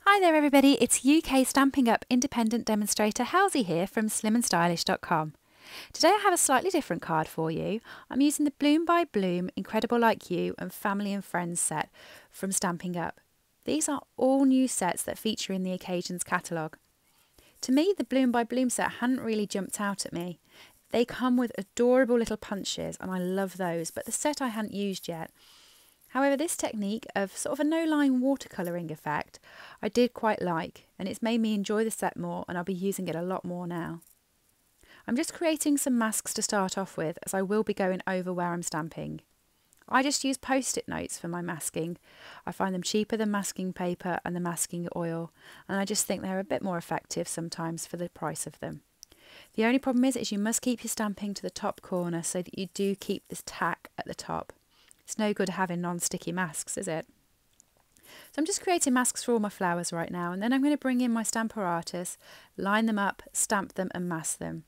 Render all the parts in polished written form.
Hi there everybody, it's UK Stampin' Up independent demonstrator Halsey here from slimandstylish.com. Today I have a slightly different card for you. I'm using the Bloom by Bloom Incredible Like You and Family and Friends set from Stampin' Up. These are all new sets that feature in the Occasions catalogue. To me, the Bloom by Bloom set hadn't really jumped out at me. They come with adorable little punches and I love those, but the set I hadn't used yet. However, this technique of sort of a no-line watercolouring effect I did quite like, and it's made me enjoy the set more, and I'll be using it a lot more now. I'm just creating some masks to start off with, as I will be going over where I'm stamping. I just use post-it notes for my masking. I find them cheaper than masking paper and the masking oil, and I just think they're a bit more effective sometimes for the price of them. The only problem is you must keep your stamping to the top corner so that you do keep this tack at the top. It's no good having non-sticky masks, is it? So I'm just creating masks for all my flowers right now, and then I'm going to bring in my Stampin' Artist, line them up, stamp them and mask them.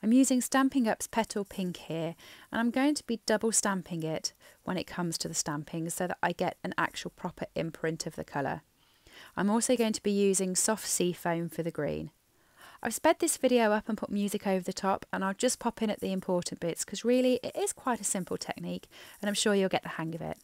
I'm using Stampin' Up's Petal Pink here, and I'm going to be double stamping it when it comes to the stamping so that I get an actual proper imprint of the colour. I'm also going to be using Soft Sea Foam for the green. I've sped this video up and put music over the top, and I'll just pop in at the important bits because really it is quite a simple technique and I'm sure you'll get the hang of it.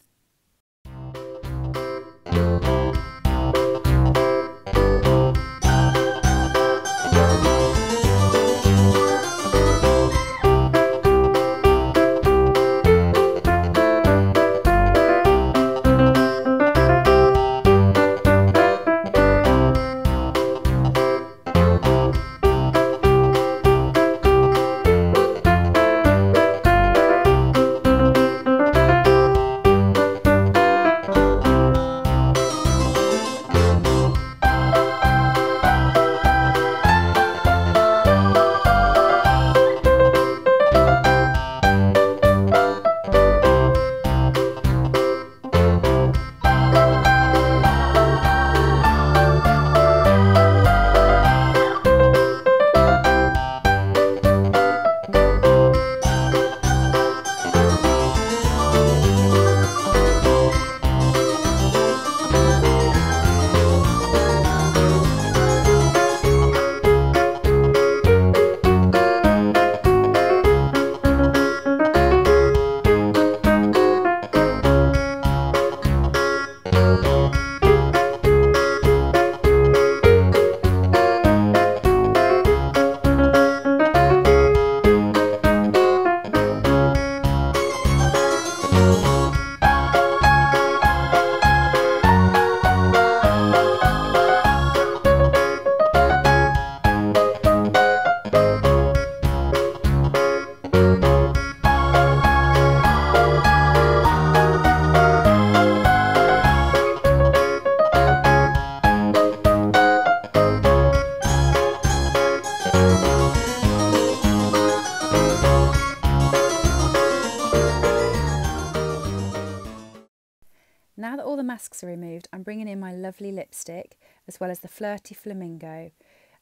Now that all the masks are removed, I'm bringing in my lovely lipstick as well as the Flirty Flamingo,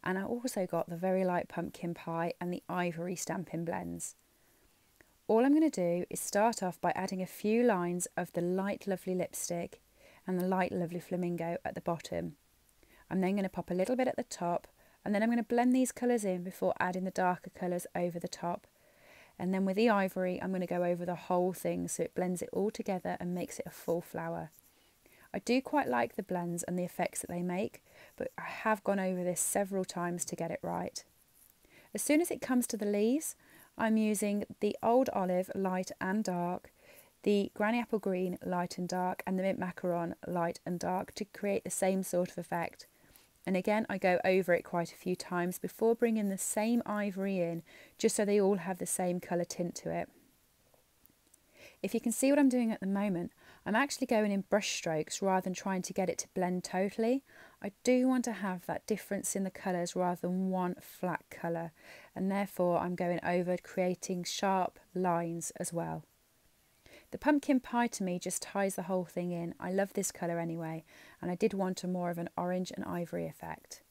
and I also got the Very Light Pumpkin Pie and the Ivory Stampin' Blends. All I'm going to do is start off by adding a few lines of the light lovely lipstick and the light lovely flamingo at the bottom. I'm then going to pop a little bit at the top, and then I'm going to blend these colours in before adding the darker colours over the top. And then with the ivory, I'm going to go over the whole thing so it blends it all together and makes it a full flower. I do quite like the blends and the effects that they make, but I have gone over this several times to get it right. As soon as it comes to the leaves, I'm using the Old Olive light and dark, the Granny Apple Green light and dark, and the Mint Macaron light and dark to create the same sort of effect. And again, I go over it quite a few times before bringing the same ivory in, just so they all have the same colour tint to it. If you can see what I'm doing at the moment, I'm actually going in brush strokes rather than trying to get it to blend totally. I do want to have that difference in the colours rather than one flat colour, and therefore I'm going over creating sharp lines as well. The pumpkin pie to me just ties the whole thing in. I love this colour anyway, and I did want a more of an orange and ivory effect.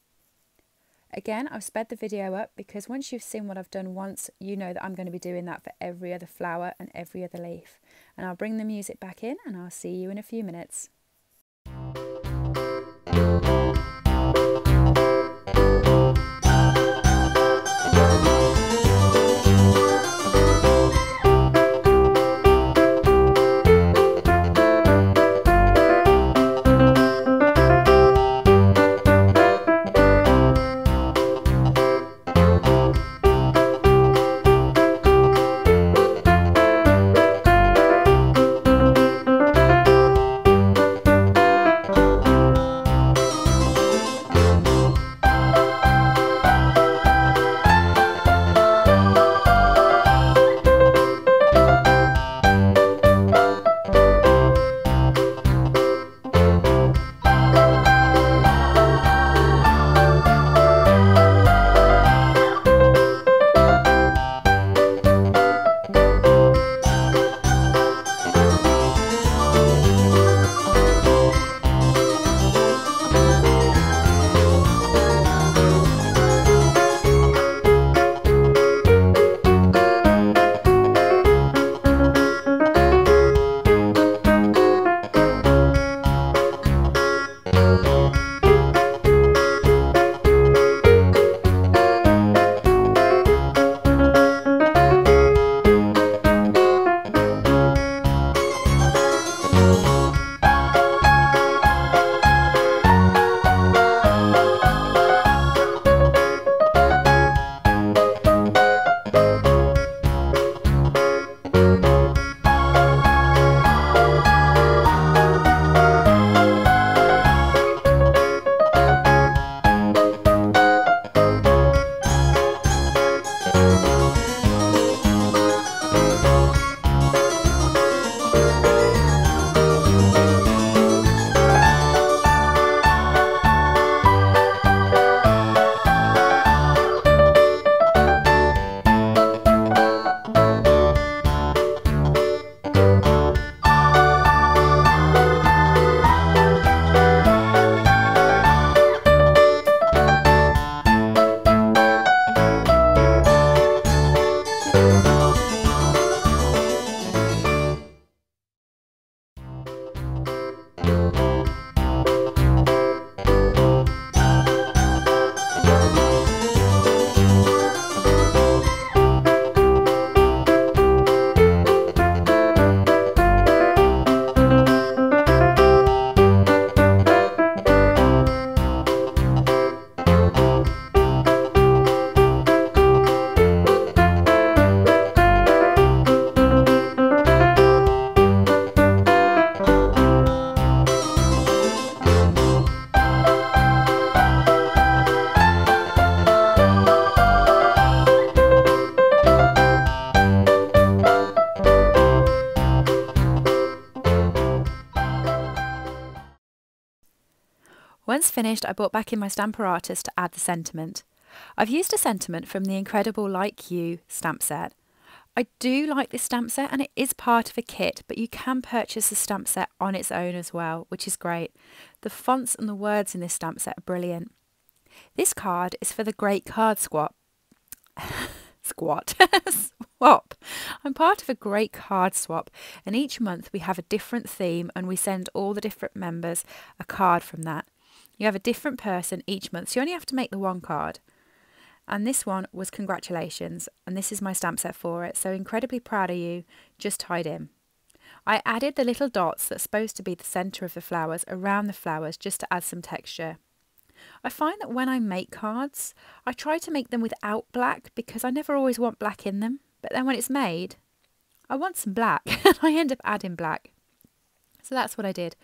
Again, I've sped the video up because once you've seen what I've done once, you know that I'm going to be doing that for every other flower and every other leaf. And I'll bring the music back in and I'll see you in a few minutes. Once finished, I brought back in my Stamparatus to add the sentiment. I've used a sentiment from the incredible Like You stamp set. I do like this stamp set and it is part of a kit, but you can purchase the stamp set on its own as well, which is great. The fonts and the words in this stamp set are brilliant. This card is for the Great Card Swap. Swap. I'm part of a Great Card Swap, and each month we have a different theme and we send all the different members a card from that. You have a different person each month, so you only have to make the one card. And this one was congratulations, and this is my stamp set for it, so incredibly proud of you, just tied in. I added the little dots that's supposed to be the centre of the flowers around the flowers just to add some texture. I find that when I make cards, I try to make them without black because I never always want black in them, but then when it's made, I want some black and I end up adding black. So that's what I did.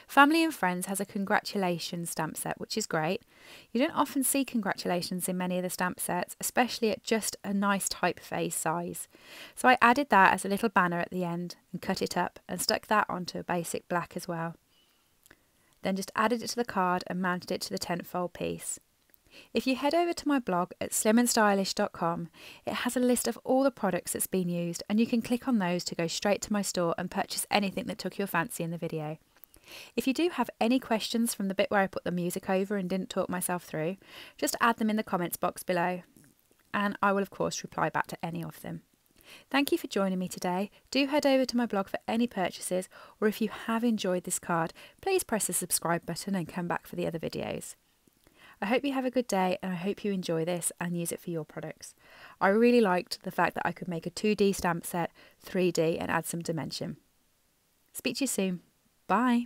Family and Friends has a congratulations stamp set, which is great. You don't often see congratulations in many of the stamp sets, especially at just a nice typeface size. So I added that as a little banner at the end and cut it up and stuck that onto a basic black as well. Then just added it to the card and mounted it to the tent-fold piece. If you head over to my blog at slimandstylish.com, it has a list of all the products that's been used, and you can click on those to go straight to my store and purchase anything that took your fancy in the video. If you do have any questions from the bit where I put the music over and didn't talk myself through, just add them in the comments box below, and I will of course reply back to any of them. Thank you for joining me today. Do head over to my blog for any purchases, or if you have enjoyed this card, please press the subscribe button and come back for the other videos. I hope you have a good day, and I hope you enjoy this and use it for your products. I really liked the fact that I could make a 2D stamp set, 3D, and add some dimension. Speak to you soon. Bye.